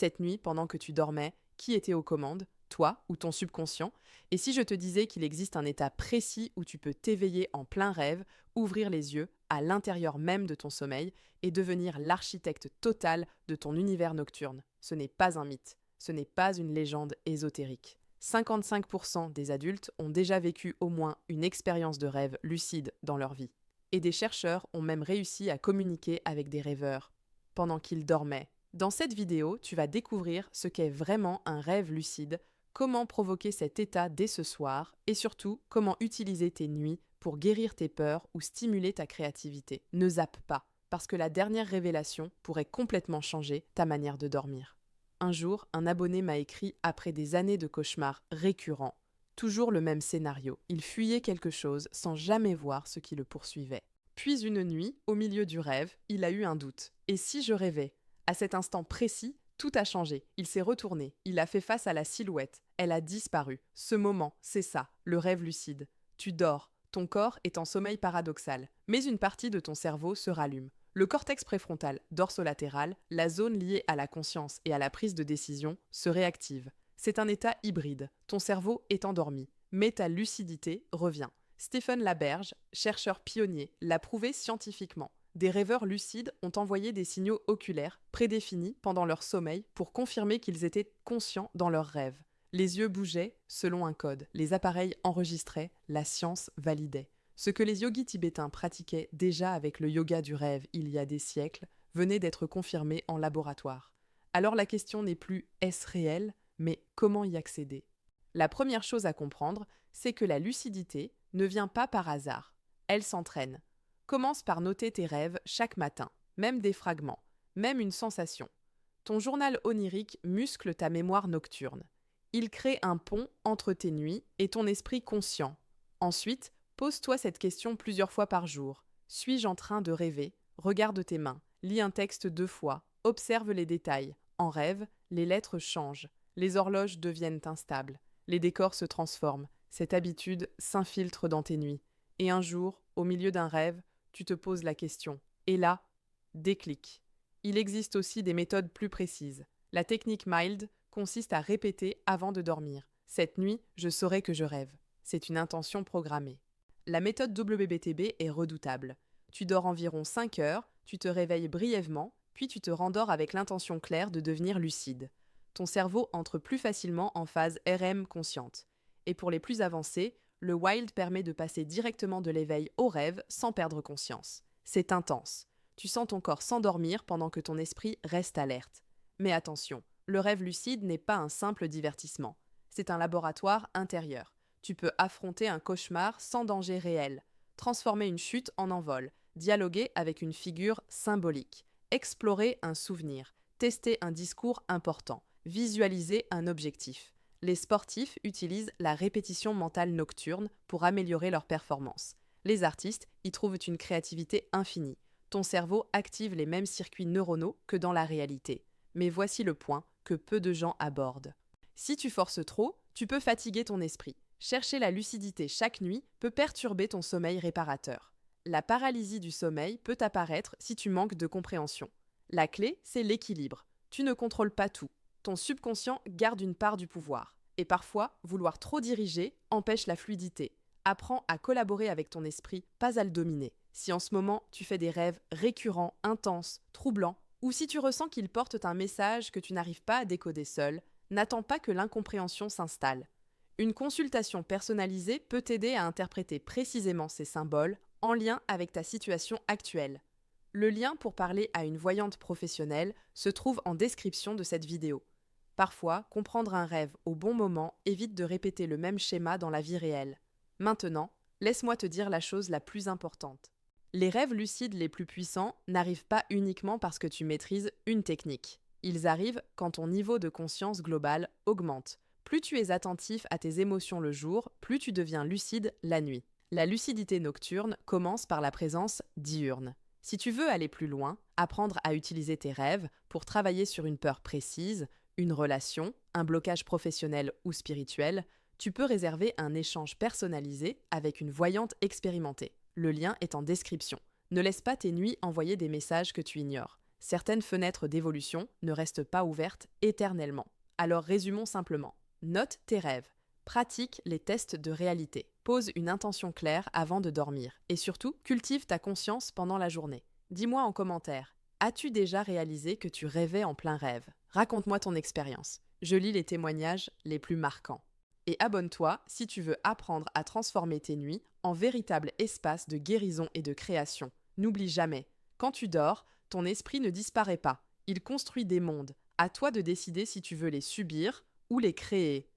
Cette nuit, pendant que tu dormais, qui était aux commandes? Toi ou ton subconscient? Et si je te disais qu'il existe un état précis où tu peux t'éveiller en plein rêve, ouvrir les yeux à l'intérieur même de ton sommeil et devenir l'architecte total de ton univers nocturne? Ce n'est pas un mythe, ce n'est pas une légende ésotérique. 55% des adultes ont déjà vécu au moins une expérience de rêve lucide dans leur vie. Et des chercheurs ont même réussi à communiquer avec des rêveurs pendant qu'ils dormaient. Dans cette vidéo, tu vas découvrir ce qu'est vraiment un rêve lucide, comment provoquer cet état dès ce soir et surtout comment utiliser tes nuits pour guérir tes peurs ou stimuler ta créativité. Ne zappe pas, parce que la dernière révélation pourrait complètement changer ta manière de dormir. Un jour, un abonné m'a écrit après des années de cauchemars récurrents. Toujours le même scénario. Il fuyait quelque chose sans jamais voir ce qui le poursuivait. Puis une nuit, au milieu du rêve, il a eu un doute. Et si je rêvais? À cet instant précis, tout a changé. Il s'est retourné. Il a fait face à la silhouette. Elle a disparu. Ce moment, c'est ça, le rêve lucide. Tu dors. Ton corps est en sommeil paradoxal. Mais une partie de ton cerveau se rallume. Le cortex préfrontal, dorsolatéral, la zone liée à la conscience et à la prise de décision, se réactive. C'est un état hybride. Ton cerveau est endormi, mais ta lucidité revient. Stephen Laberge, chercheur pionnier, l'a prouvé scientifiquement. Des rêveurs lucides ont envoyé des signaux oculaires prédéfinis pendant leur sommeil pour confirmer qu'ils étaient conscients dans leurs rêves. Les yeux bougeaient selon un code, les appareils enregistraient, la science validait. Ce que les yogis tibétains pratiquaient déjà avec le yoga du rêve il y a des siècles venait d'être confirmé en laboratoire. Alors la question n'est plus est-ce réel, mais comment y accéder? La première chose à comprendre, c'est que la lucidité ne vient pas par hasard. Elle s'entraîne. Commence par noter tes rêves chaque matin, même des fragments, même une sensation. Ton journal onirique muscle ta mémoire nocturne. Il crée un pont entre tes nuits et ton esprit conscient. Ensuite, pose-toi cette question plusieurs fois par jour. Suis-je en train de rêver? Regarde tes mains, lis un texte 2 fois, observe les détails. En rêve, les lettres changent, les horloges deviennent instables, les décors se transforment. Cette habitude s'infiltre dans tes nuits. Et un jour, au milieu d'un rêve, tu te poses la question. Et là, déclic. Il existe aussi des méthodes plus précises. La technique MILD consiste à répéter avant de dormir. Cette nuit, je saurai que je rêve. C'est une intention programmée. La méthode WBTB est redoutable. Tu dors environ 5 heures, tu te réveilles brièvement, puis tu te rendors avec l'intention claire de devenir lucide. Ton cerveau entre plus facilement en phase REM consciente. Et pour les plus avancés, le WILD permet de passer directement de l'éveil au rêve sans perdre conscience. C'est intense. Tu sens ton corps s'endormir pendant que ton esprit reste alerte. Mais attention, le rêve lucide n'est pas un simple divertissement. C'est un laboratoire intérieur. Tu peux affronter un cauchemar sans danger réel, transformer une chute en envol, dialoguer avec une figure symbolique, explorer un souvenir, tester un discours important, visualiser un objectif. Les sportifs utilisent la répétition mentale nocturne pour améliorer leur performance. Les artistes y trouvent une créativité infinie. Ton cerveau active les mêmes circuits neuronaux que dans la réalité. Mais voici le point que peu de gens abordent. Si tu forces trop, tu peux fatiguer ton esprit. Chercher la lucidité chaque nuit peut perturber ton sommeil réparateur. La paralysie du sommeil peut apparaître si tu manques de compréhension. La clé, c'est l'équilibre. Tu ne contrôles pas tout. Ton subconscient garde une part du pouvoir. Et parfois, vouloir trop diriger empêche la fluidité. Apprends à collaborer avec ton esprit, pas à le dominer. Si en ce moment, tu fais des rêves récurrents, intenses, troublants, ou si tu ressens qu'ils portent un message que tu n'arrives pas à décoder seul, n'attends pas que l'incompréhension s'installe. Une consultation personnalisée peut t'aider à interpréter précisément ces symboles en lien avec ta situation actuelle. Le lien pour parler à une voyante professionnelle se trouve en description de cette vidéo. Parfois, comprendre un rêve au bon moment évite de répéter le même schéma dans la vie réelle. Maintenant, laisse-moi te dire la chose la plus importante. Les rêves lucides les plus puissants n'arrivent pas uniquement parce que tu maîtrises une technique. Ils arrivent quand ton niveau de conscience globale augmente. Plus tu es attentif à tes émotions le jour, plus tu deviens lucide la nuit. La lucidité nocturne commence par la présence diurne. Si tu veux aller plus loin, apprendre à utiliser tes rêves pour travailler sur une peur précise, une relation, un blocage professionnel ou spirituel, tu peux réserver un échange personnalisé avec une voyante expérimentée. Le lien est en description. Ne laisse pas tes nuits envoyer des messages que tu ignores. Certaines fenêtres d'évolution ne restent pas ouvertes éternellement. Alors résumons simplement. Note tes rêves. Pratique les tests de réalité. Pose une intention claire avant de dormir. Et surtout, cultive ta conscience pendant la journée. Dis-moi en commentaire, as-tu déjà réalisé que tu rêvais en plein rêve? Raconte-moi ton expérience. Je lis les témoignages les plus marquants. Et abonne-toi si tu veux apprendre à transformer tes nuits en véritable espace de guérison et de création. N'oublie jamais, quand tu dors, ton esprit ne disparaît pas. Il construit des mondes. À toi de décider si tu veux les subir ou les créer.